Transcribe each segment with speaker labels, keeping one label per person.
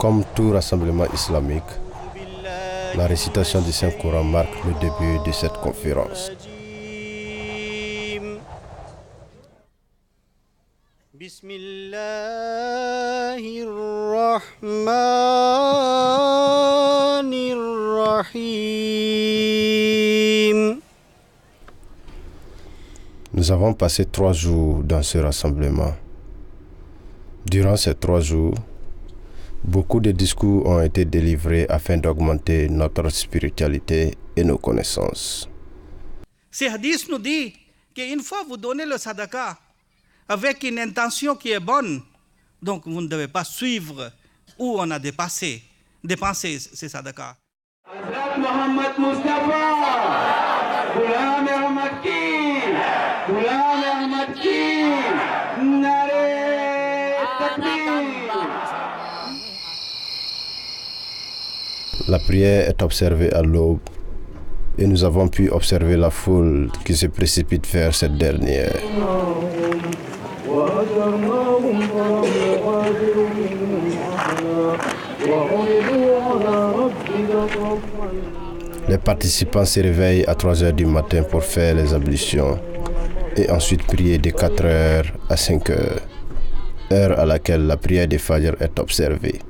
Speaker 1: Comme tout rassemblement islamique, la récitation du Saint-Coran marque le début de cette conférence. Nous avons passé 3 jours dans ce rassemblement. Durant ces 3 jours, beaucoup de discours ont été délivrés afin d'augmenter notre spiritualité et nos connaissances.
Speaker 2: Ce hadith nous dit qu'une fois vous donnez le sadaqa avec une intention qui est bonne, donc vous ne devez pas suivre où on a dépensé ces sadaqas.
Speaker 3: Hazrat Muhammad Mustafa, Ghulam Ahmad Ki, Ghulam Ahmad Ki, Nare Takbir.
Speaker 1: La prière est observée à l'aube et nous avons pu observer la foule qui se précipite vers cette dernière. Les participants se réveillent à 3 heures du matin pour faire les ablutions et ensuite prier de 4 heures à 5 heures, heure à laquelle la prière de Fajr est observée.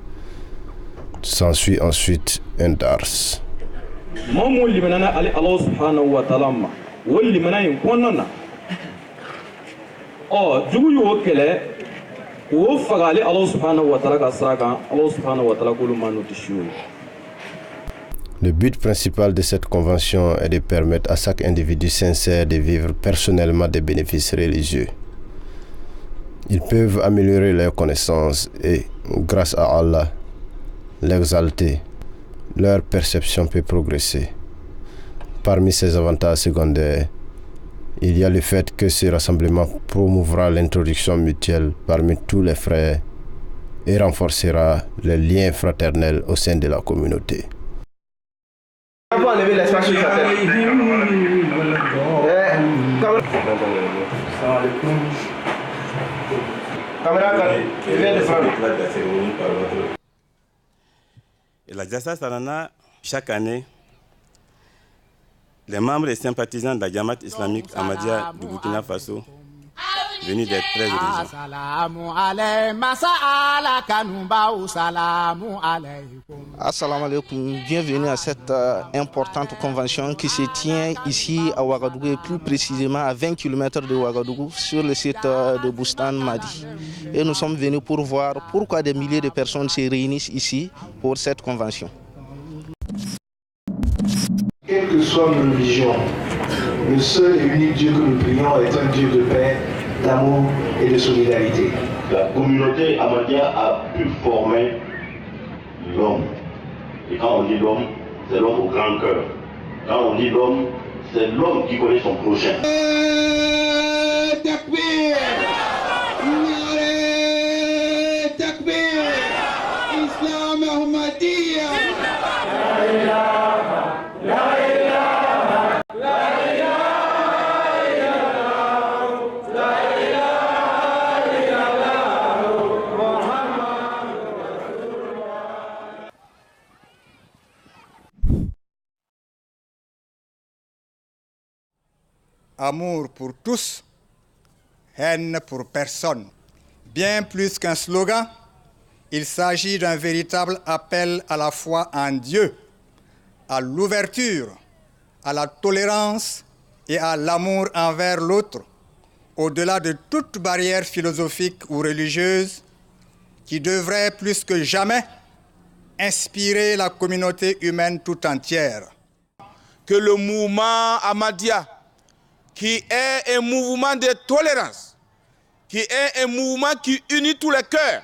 Speaker 1: S'ensuit ensuite un dars. Le but principal de cette convention est de permettre à chaque individu sincère de vivre personnellement des bénéfices religieux. Ils peuvent améliorer leurs connaissances et, grâce à Allah, l'exalter. Leur perception peut progresser. Parmi ces avantages secondaires, il y a le fait que ce rassemblement promouvera l'introduction mutuelle parmi tous les frères et renforcera les liens fraternels au sein de la communauté.
Speaker 4: Et la Jalsa Sarana, chaque année, les membres et sympathisants de la Jamaat islamique Ahmadiyya du Burkina Faso, venus des 13 régions.
Speaker 5: Assalamu alaikum, bienvenue à cette importante convention qui se tient ici à Ouagadougou et plus précisément à 20 km de Ouagadougou sur le site de Boustan Madi. Et nous sommes venus pour voir pourquoi des milliers de personnes se réunissent ici pour cette convention.
Speaker 6: Quelle que soit nos religions, le seul et unique Dieu que nous prions est un Dieu de paix, d'amour et de solidarité.
Speaker 7: La communauté Ahmadiyya a pu former l'homme. Et quand on dit l'homme, c'est l'homme au grand cœur. Quand on dit l'homme, c'est l'homme qui connaît son prochain.
Speaker 3: Takbir! Nare Takbir! Islam Ahmadiyya! La ilaha, la ilaha, la ilaha illallah, la ilaha illallah, Muhammad Rasulullah.
Speaker 8: Amour pour tous, haine pour personne. Bien plus qu'un slogan, il s'agit d'un véritable appel à la foi en Dieu, à l'ouverture, à la tolérance et à l'amour envers l'autre, au-delà de toute barrière philosophique ou religieuse, qui devrait plus que jamais inspirer la communauté humaine tout entière.
Speaker 9: Que le mouvement Ahmadiyya, qui est un mouvement de tolérance, qui est un mouvement qui unit tous les cœurs,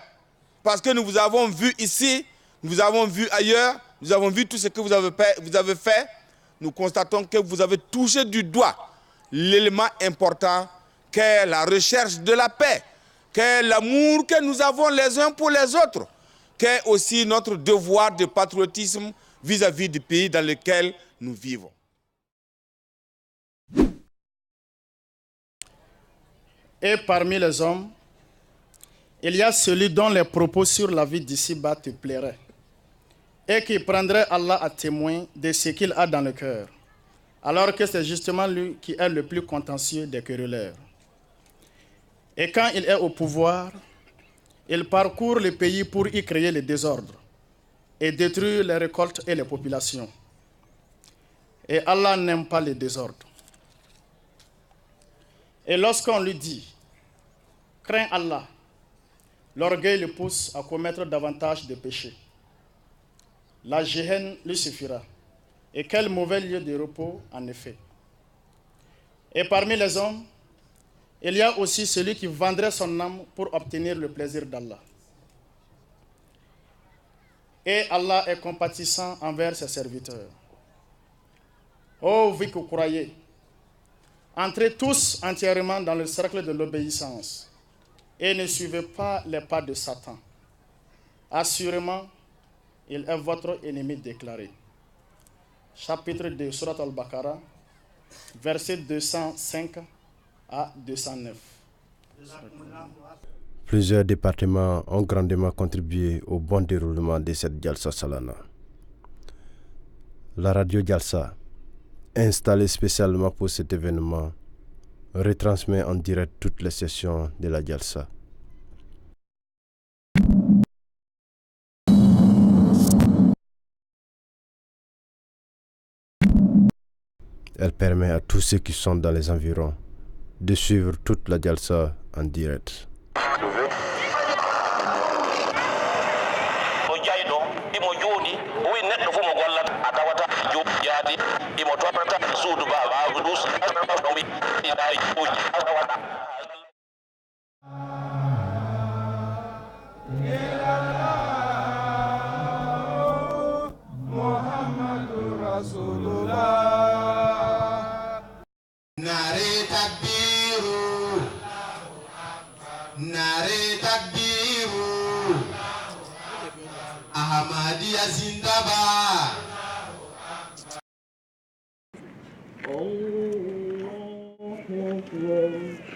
Speaker 9: parce que nous vous avons vu ici, nous vous avons vu ailleurs, nous avons vu tout ce que vous avez fait, nous constatons que vous avez touché du doigt l'élément important qu'est la recherche de la paix, qu'est l'amour que nous avons les uns pour les autres, qu'est aussi notre devoir de patriotisme vis-à-vis du pays dans lequel nous vivons.
Speaker 10: Et parmi les hommes, il y a celui dont les propos sur la vie d'ici-bas te plairaient. et qui prendrait Allah à témoin de ce qu'il a dans le cœur, alors que c'est justement lui qui est le plus contentieux des querelleurs. Et quand il est au pouvoir, il parcourt le pays pour y créer le désordre et détruire les récoltes et les populations. Et Allah n'aime pas le désordre. Et lorsqu'on lui dit « Crains Allah », l'orgueil le pousse à commettre davantage de péchés. La géhenne lui suffira. Et quel mauvais lieu de repos, en effet. Et parmi les hommes, il y a aussi celui qui vendrait son âme pour obtenir le plaisir d'Allah. Et Allah est compatissant envers ses serviteurs. Ô vous qui croyez, entrez tous entièrement dans le cercle de l'obéissance et ne suivez pas les pas de Satan. Assurément, il est votre ennemi déclaré. Chapitre 2, Surat al-Baqarah, versets 205 à 209.
Speaker 1: Plusieurs départements ont grandement contribué au bon déroulement de cette Jalsa Salana. La radio Jalsa, installée spécialement pour cet événement, retransmet en direct toutes les sessions de la Jalsa. Elle permet à tous ceux qui sont dans les environs de suivre toute la Jalsa en direct.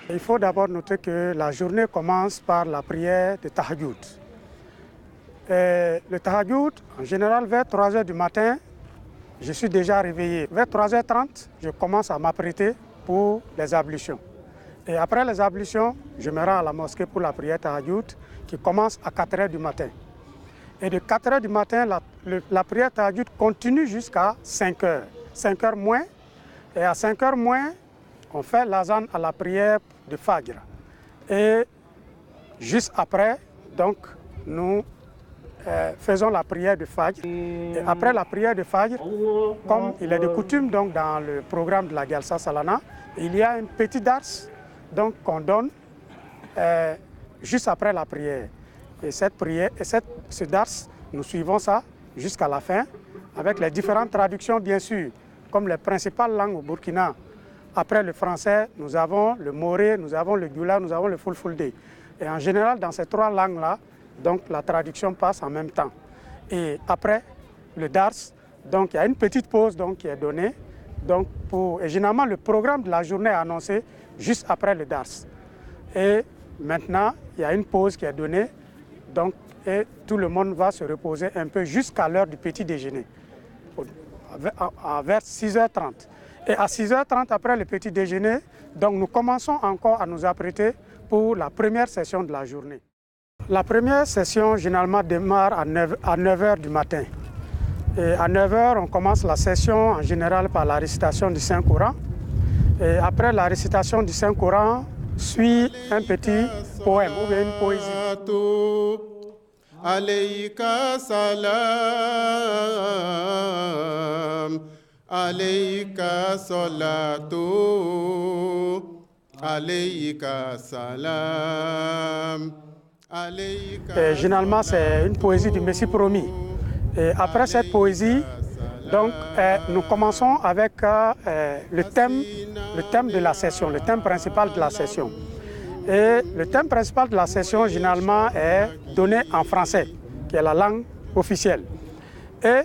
Speaker 11: Il faut d'abord noter que la journée commence par la prière de Tahajjud. Le Tahajjud, en général, vers 3 h du matin, je suis déjà réveillé. Vers 3 h 30, je commence à m'apprêter pour les ablutions. Et après les ablutions, je me rends à la mosquée pour la prière Tahajjud qui commence à 4 h du matin. Et de 4 h du matin, la prière Tahajjud continue jusqu'à 5 h. 5 h moins. Et à 5 h moins, on fait l'azan à la prière de Fajr. Et juste après, donc, nous faisons la prière de Fajr. Et après la prière de Fajr, comme il est de coutume donc, dans le programme de la Jalsa Salana, il y a un petit dars qu'on donne juste après la prière. Et cette prière, ce dars, nous suivons ça jusqu'à la fin, avec les différentes traductions, bien sûr, comme les principales langues au Burkina. Après le français, nous avons le moré, nous avons le gula, nous avons le fulfulde. Et en général, dans ces 3 langues-là, donc la traduction passe en même temps. Et après le dars, donc il y a une petite pause donc, qui est donnée. Donc et généralement, le programme de la journée est annoncé juste après le dars. Et maintenant, il y a une pause qui est donnée. Donc, et tout le monde va se reposer un peu jusqu'à l'heure du petit déjeuner, vers 6 h 30. Et à 6 h 30, après le petit déjeuner, donc nous commençons encore à nous apprêter pour la première session de la journée. La première session, généralement, démarre à 9 h du matin. Et à 9 h, on commence la session en général par la récitation du Saint-Coran. Et après la récitation du Saint-Coran, suit un petit poème ou bien une poésie.
Speaker 12: Alayka salam, alayka salatu, alayka salam.
Speaker 11: Et généralement, c'est une poésie du Messie promis. Et après cette poésie, donc, nous commençons avec le thème de la session, le thème principal de la session. Et le thème principal de la session, généralement, est donné en français, qui est la langue officielle. Et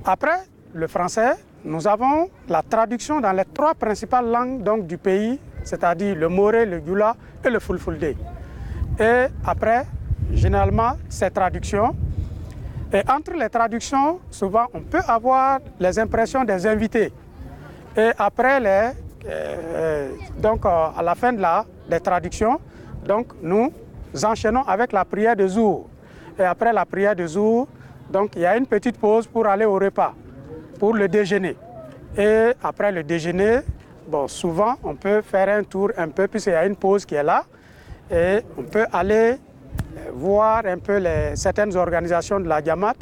Speaker 11: après le français, nous avons la traduction dans les 3 principales langues donc, du pays, c'est-à-dire le moré, le gula et le fulfulde. Et après, généralement, ces traductions, Et entre les traductions, souvent, on peut avoir les impressions des invités. Et après, donc, à la fin des traductions, donc, nous enchaînons avec la prière de Zuhr. Et après la prière de Zuhr, donc, il y a une petite pause pour aller au repas, pour le déjeuner. Et après le déjeuner, bon, souvent, on peut faire un tour un peu, puisqu'il y a une pause qui est là. Et on peut aller voir un peu certaines organisations de la Jamaat.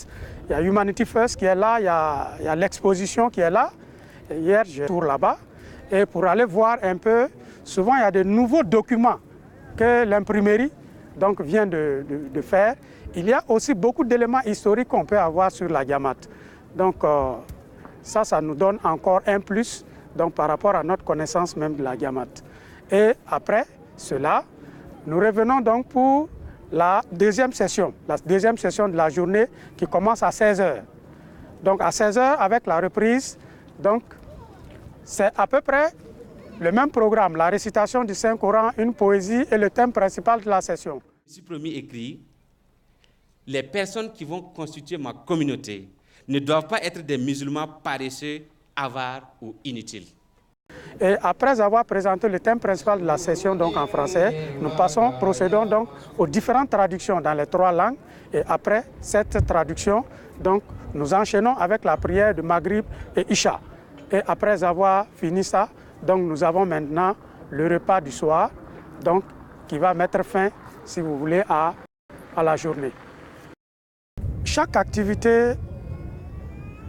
Speaker 11: Il y a Humanity First qui est là, il y a l'exposition qui est là. Et hier, j'ai tour là-bas. Et pour aller voir un peu, souvent il y a de nouveaux documents que l'imprimerie donc, vient de faire. Il y a aussi beaucoup d'éléments historiques qu'on peut avoir sur la Jamaat. Donc ça nous donne encore un plus donc, par rapport à notre connaissance même de la Jamaat. Et après cela, nous revenons donc pour la deuxième session de la journée qui commence à 16h. Donc à 16h avec la reprise, donc c'est à peu près le même programme, la récitation du Saint-Coran, une poésie et le thème principal de la session.
Speaker 13: Ici, premier écrit, les personnes qui vont constituer ma communauté ne doivent pas être des musulmans paresseux, avares ou inutiles.
Speaker 11: Et après avoir présenté le thème principal de la session donc en français, nous procédons donc aux différentes traductions dans les 3 langues. Et après cette traduction, donc, nous enchaînons avec la prière de Maghrib et Isha. Et après avoir fini ça, donc, nous avons maintenant le repas du soir, donc, qui va mettre fin, si vous voulez, à la journée. Chaque activité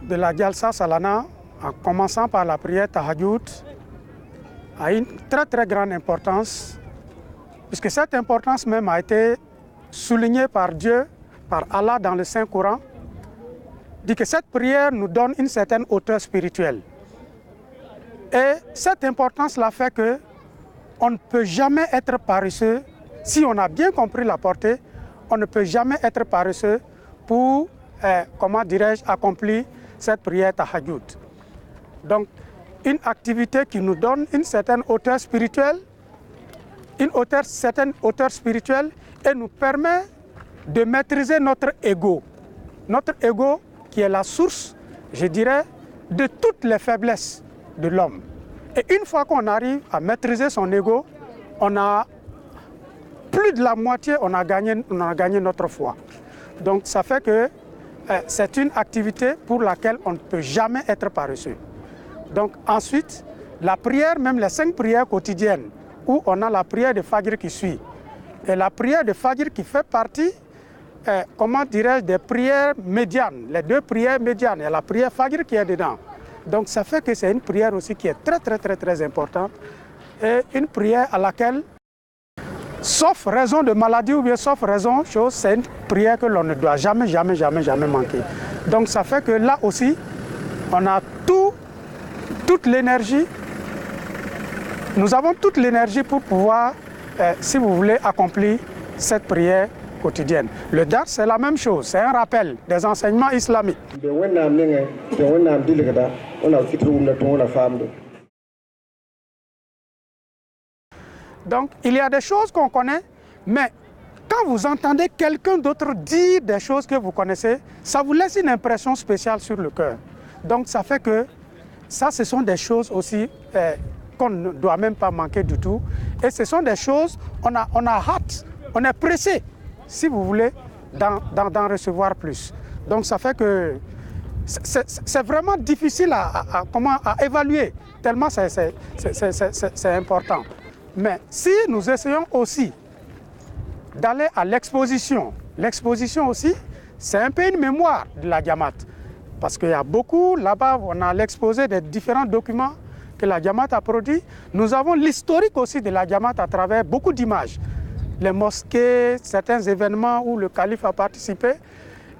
Speaker 11: de la Jalsa Salana, en commençant par la prière Tahajjud, a une très très grande importance, puisque cette importance même a été soulignée par Dieu, par Allah dans le Saint-Coran, dit que cette prière nous donne une certaine hauteur spirituelle. Et cette importance-là fait qu'on ne peut jamais être paresseux, si on a bien compris la portée, on ne peut jamais être paresseux pour, comment dirais-je, accomplir cette prière Tahajjud. Donc, une activité qui nous donne une certaine hauteur spirituelle, certaine hauteur spirituelle et nous permet de maîtriser notre ego. Notre ego qui est la source, je dirais, de toutes les faiblesses de l'homme. Et une fois qu'on arrive à maîtriser son ego, on a plus de la moitié, on a gagné notre foi. Donc ça fait que c'est une activité pour laquelle on ne peut jamais être paresseux. Donc ensuite, la prière, même les 5 prières quotidiennes, où on a la prière de Fajr qui suit. Et la prière de Fajr qui fait partie, comment dirais-je, des prières médianes, les 2 prières médianes, il y a la prière Fajr qui est dedans. Donc ça fait que c'est une prière aussi qui est très très très très importante et une prière à laquelle, sauf raison de maladie ou bien sauf raison chose, c'est une prière que l'on ne doit jamais manquer. Donc ça fait que là aussi, on a toute l'énergie, nous avons toute l'énergie pour pouvoir, si vous voulez, accomplir cette prière quotidienne. Le Dars, c'est la même chose, c'est un rappel des enseignements islamiques. Donc, il y a des choses qu'on connaît, mais quand vous entendez quelqu'un d'autre dire des choses que vous connaissez, ça vous laisse une impression spéciale sur le cœur. Donc, ça fait que ça, ce sont des choses aussi qu'on ne doit même pas manquer du tout. Et ce sont des choses, on a hâte, on est pressé, si vous voulez, d'en recevoir plus. Donc ça fait que c'est vraiment difficile à évaluer, tellement c'est important. Mais si nous essayons aussi d'aller à l'exposition aussi, c'est un peu une mémoire de la Jamaat. Parce qu'il y a beaucoup, là-bas, on a l'exposé des différents documents que la Jamaat a produits. Nous avons l'historique aussi de la Jamaat à travers beaucoup d'images. Les mosquées, certains événements où le calife a participé,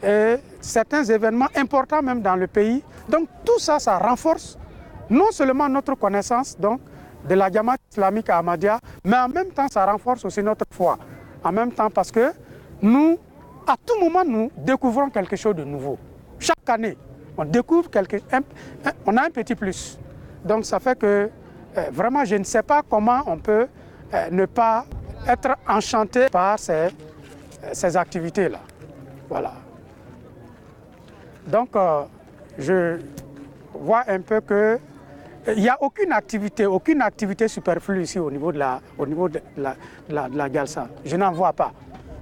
Speaker 11: et certains événements importants même dans le pays. Donc tout ça, ça renforce non seulement notre connaissance donc, de la Jamaat islamique à Ahmadiyya, mais en même temps, ça renforce aussi notre foi. En même temps, parce que nous, à tout moment, nous découvrons quelque chose de nouveau. Chaque année, on découvre on a un petit plus. Donc ça fait que vraiment, je ne sais pas comment on peut ne pas être enchanté par ces activités-là. Voilà. Donc, je vois un peu que il n'y a aucune activité superflue ici au niveau de la Jalsa. Je n'en vois pas.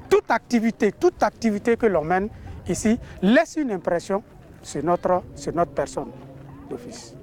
Speaker 11: Toute activité que l'on mène ici laisse une impression sur notre personne d'office.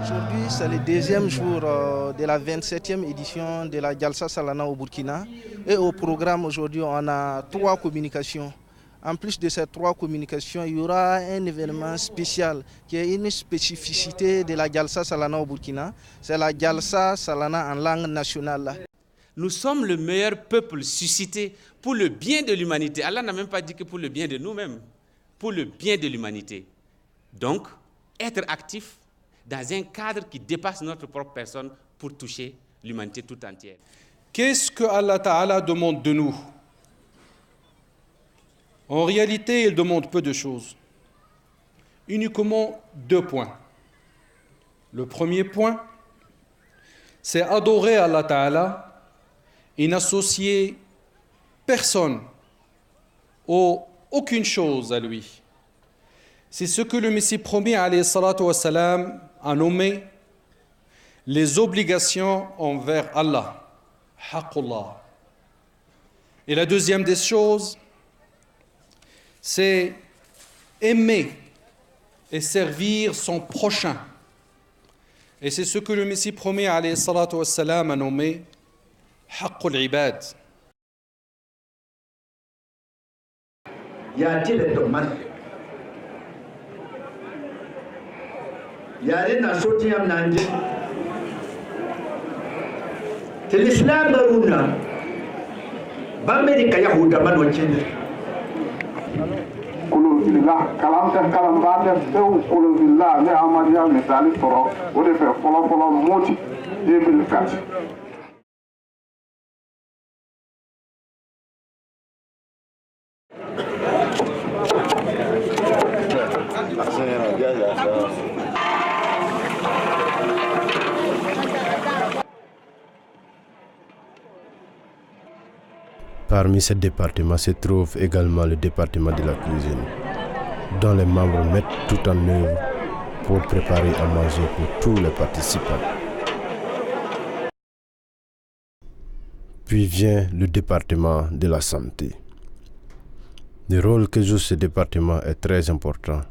Speaker 5: Aujourd'hui, c'est le deuxième jour de la 27e édition de la Jalsa Salana au Burkina. Et au programme aujourd'hui, on a 3 communications. En plus de ces 3 communications, il y aura un événement spécial qui est une spécificité de la Jalsa Salana au Burkina. C'est la Jalsa Salana en langue nationale.
Speaker 13: Nous sommes le meilleur peuple suscité pour le bien de l'humanité. Allah n'a même pas dit que pour le bien de nous-mêmes, pour le bien de l'humanité. Donc, être actif dans un cadre qui dépasse notre propre personne pour toucher l'humanité tout entière.
Speaker 14: Qu'est-ce que Allah Ta'ala demande de nous? En réalité, il demande peu de choses. Uniquement 2 points. Le premier point, c'est adorer Allah Ta'ala et n'associer personne ou aucune chose à lui. C'est ce que le Messie promis alayhi salatu wa salam a nommé les obligations envers Allah. Haqqullah. Et la deuxième des choses, c'est aimer et servir son prochain. Et c'est ce que le Messie promis alayhi salatu wa salam a nommé Haqqul ibad.
Speaker 15: Y a-t-il un dogme? Yare na sotiyam nanje. C'est l'islam baruna. Bamedi kaya hudaman wachende.
Speaker 16: Kulu billah kalam tan kalam baade few kulu billah ne amadiya misali toro o de fe folo moti e bil kat.
Speaker 1: Parmi ces départements se trouve également le département de la cuisine, dont les membres mettent tout en œuvre pour préparer à manger pour tous les participants. Puis vient le département de la santé. Le rôle que joue ce département est très important,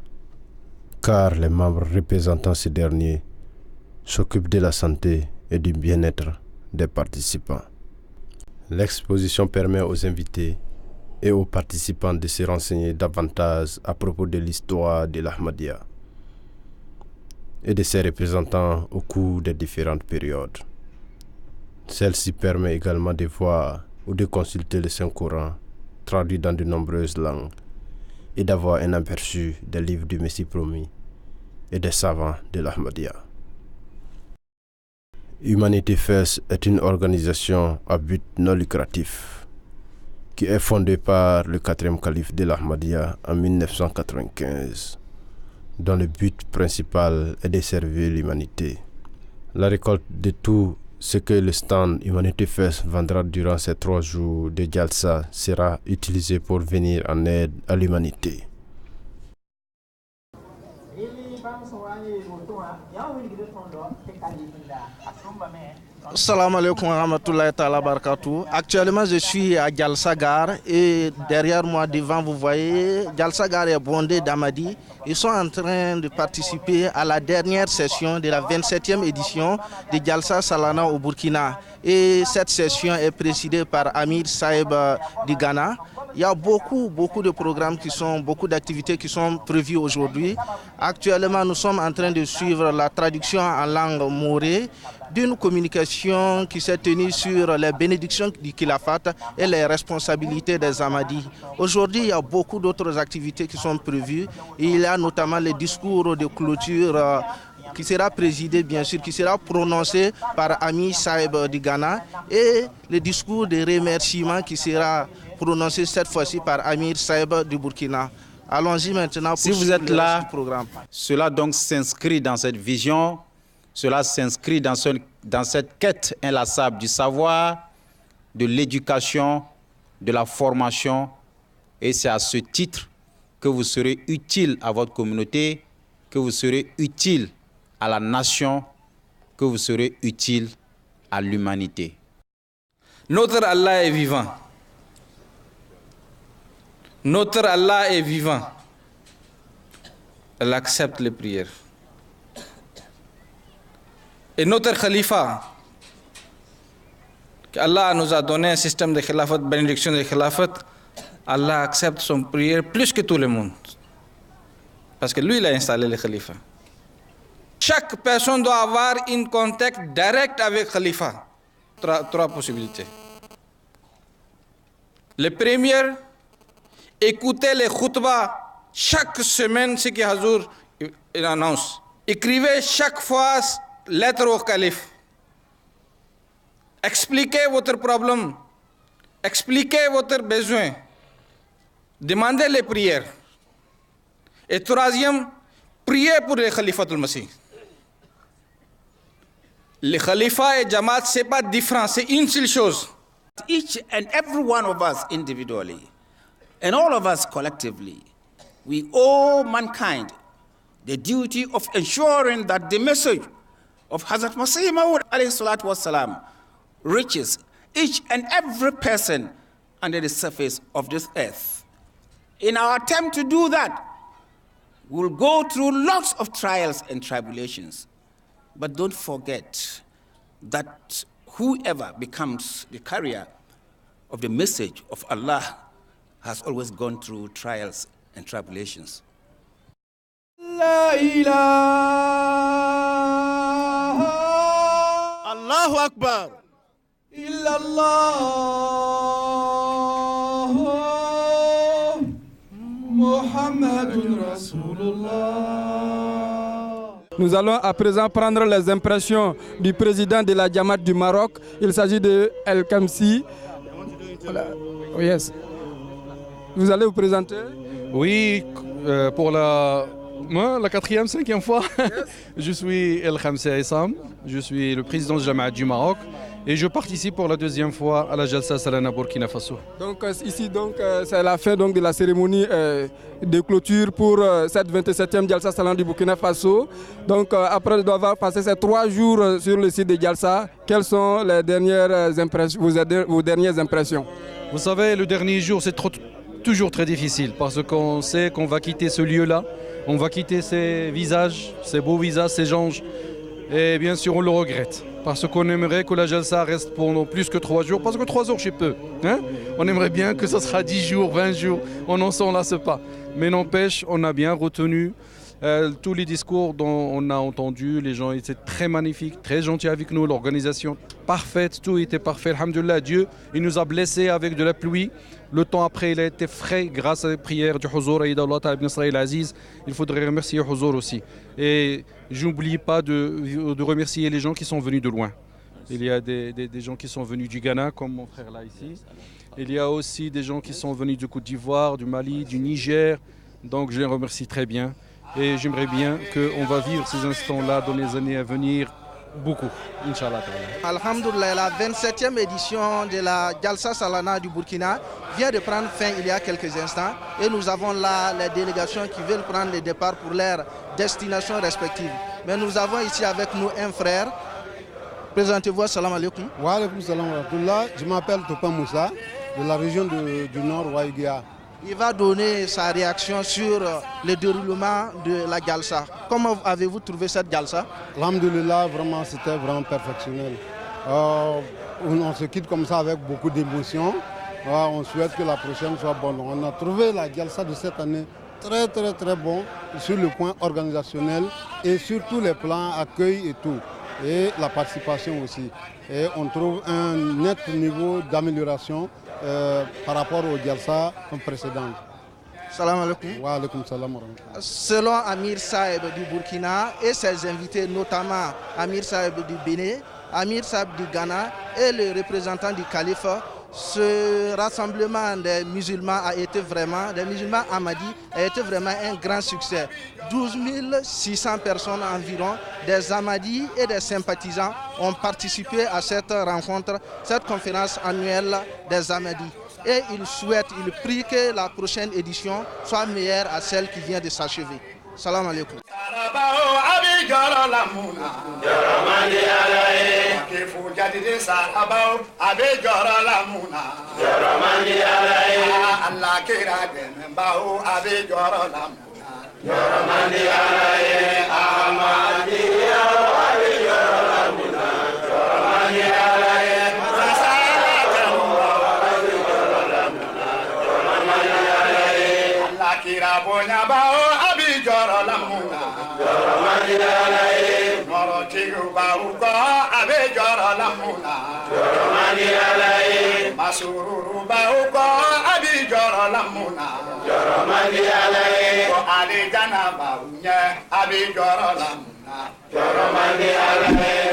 Speaker 1: car les membres représentant ce dernier s'occupent de la santé et du bien-être des participants. L'exposition permet aux invités et aux participants de se renseigner davantage à propos de l'histoire de l'Ahmadiyya et de ses représentants au cours des différentes périodes. Celle-ci permet également de voir ou de consulter le Saint-Coran traduit dans de nombreuses langues et d'avoir un aperçu des livres du Messie promis et des savants de l'Ahmadiyya. Humanity First est une organisation à but non lucratif qui est fondée par le 4e calife de l'Ahmadiyya en 1995, dont le but principal est de servir l'humanité. La récolte de tout ce que le stand Humanity First vendra durant ces 3 jours de Jalsa sera utilisé pour venir en aide à l'humanité.
Speaker 5: Assalamu alaikum wa rahmatullahi ta'ala barakatuh. Actuellement, je suis à Jalsa Gare et derrière moi, devant, vous voyez, Jalsa Gare est bondé d'Amadi. Ils sont en train de participer à la dernière session de la 27e édition de Jalsa Salana au Burkina. Et cette session est présidée par Amir Saïb du Ghana. Il y a beaucoup de programmes beaucoup d'activités qui sont prévues aujourd'hui. Actuellement, nous sommes en train de suivre la traduction en langue morée d'une communication qui s'est tenue sur les bénédictions du Khilafat et les responsabilités des Ahmadis. Aujourd'hui, il y a beaucoup d'autres activités qui sont prévues. Il y a notamment les discours de clôture qui sera présidé bien sûr, qui sera prononcé par Ami Saïb du Ghana, et le discours de remerciement qui sera prononcé cette fois-ci par Amir Saïb du Burkina. Allons-y maintenant pour
Speaker 17: si vous êtes là,
Speaker 5: programme.
Speaker 17: Cela donc s'inscrit dans cette vision, cela s'inscrit dans cette quête inlassable du savoir, de l'éducation, de la formation, et c'est à ce titre que vous serez utile à votre communauté, que vous serez utile à la nation, que vous serez utile à l'humanité.
Speaker 14: Notre Allah est vivant. Notre Allah est vivant. Elle accepte les prières. Et notre Khalifa, Allah nous a donné un système de khilafat, bénédiction de khilafat, Allah accepte son prière plus que tout le monde. Parce que lui, il a installé le Khalifa. Chaque personne doit avoir un contact direct avec Khalifa. Trois possibilités. La première, écoutez les khutbas chaque semaine, ce que Hazour annonce. Écrivez chaque fois lettre au calife. Expliquez votre problème. Expliquez votre besoin. Demandez les prières. Et troisième, priez pour le Khalifa al-Masih. Le Khalifa et Jamaat, ce n'est pas différent, c'est une seule chose.
Speaker 18: Each and every one of us individually, and all of us collectively, we owe mankind the duty of ensuring that the message of Hazrat Masih Maud alayhi salatu wasalam reaches each and every person under the surface of this earth. In our attempt to do that, we'll go through lots of trials and tribulations. But don't forget that whoever becomes the carrier of the message of Allah has always gone through trials and tribulations.
Speaker 3: La ilaha Allahu Akbar illallah Muhammadun Rasulullah.
Speaker 19: Nous allons à présent prendre les impressions du président de la Jamaat du Maroc. Il s'agit de El Kamsi. Voilà. Oh yes. Vous allez vous présenter?
Speaker 14: Oui, pour la 4e, 5e fois. Yes. Je suis El Khamsi Aissam, je suis le président de Jamaat du Maroc et je participe pour la 2e fois à la Jalsa Salana Burkina Faso.
Speaker 19: Donc ici c'est la fin donc, de la cérémonie de clôture pour cette 27e Jalsa Salana du Burkina Faso. Donc après d'avoir passé ces 3 jours sur le site de Jalsa, quelles sont les dernières impressions, vos dernières impressions?
Speaker 14: Vous savez, le dernier jour c'est toujours très difficile parce qu'on sait qu'on va quitter ce lieu-là, on va quitter ces visages, ces beaux visages, ces gens, et bien sûr on le regrette parce qu'on aimerait que la Jalsa reste pendant plus que 3 jours, parce que 3 jours c'est peu, hein? On aimerait bien que ça sera 10 jours, 20 jours, on n'en s'en lasse pas, mais n'empêche, on a bien retenu tous les discours dont on a entendu, les gens étaient très magnifiques, très gentils avec nous, l'organisation parfaite, tout était parfait, alhamdoulilah, Dieu, il nous a blessés avec de la pluie. Le temps après, il a été frais grâce à la prière du Huzour Aïd Allah Ta'ala ibn Israël Aziz. Il faudrait remercier Huzour aussi. Et je n'oublie pas de remercier les gens qui sont venus de loin. Il y a des gens qui sont venus du Ghana, comme mon frère là ici. Il y a aussi des gens qui sont venus du Côte d'Ivoire, du Mali, du Niger. Donc je les remercie très bien. Et j'aimerais bien qu'on va vivre ces instants-là dans les années à venir. Beaucoup, Inch'Allah.
Speaker 5: Alhamdoulilah, la 27e édition de la Jalsa Salana du Burkina vient de prendre fin il y a quelques instants et nous avons là les délégations qui veulent prendre le départ pour leurs destinations respectives. Mais nous avons ici avec nous un frère. Présentez-vous, assalamu alaikum.
Speaker 12: Wa alaikum salam wa rahmatullah. Je m'appelle Topa Moussa, de la région du Nord, Waïgia.
Speaker 5: Il va donner sa réaction sur le déroulement de la Jalsa. Comment avez-vous trouvé cette Jalsa?
Speaker 12: Alhamdulillah, vraiment, c'était vraiment perfectionnel. On se quitte comme ça avec beaucoup d'émotions. On souhaite que la prochaine soit bonne. On a trouvé la Jalsa de cette année très très très bon sur le point organisationnel et sur tous les plans, accueil et tout. Et la participation aussi. Et on trouve un net niveau d'amélioration par rapport aux Jalsa précédentes.
Speaker 5: Salam alaikum.
Speaker 12: Wa alaikum salam.
Speaker 5: Selon Amir Saeb du Burkina et ses invités, notamment Amir Saeb du Bénin, Amir Saeb du Ghana et le représentant du calife, ce rassemblement des musulmans des musulmans Ahmadis a été vraiment un grand succès. 12 600 personnes environ, des Ahmadis et des sympathisants ont participé à cette rencontre, cette conférence annuelle des Ahmadis. Et ils prient que la prochaine édition soit meilleure à celle qui vient de s'achever. Salam alaikum.
Speaker 3: Bonya bao abi joro lamuna joro mani alai moro tigu bao ko abi joro lamuna joro mani alai masururu bao ko abi joro lamuna joro mani alai ko ali jana bao nya abi joro lamuna joro mani alai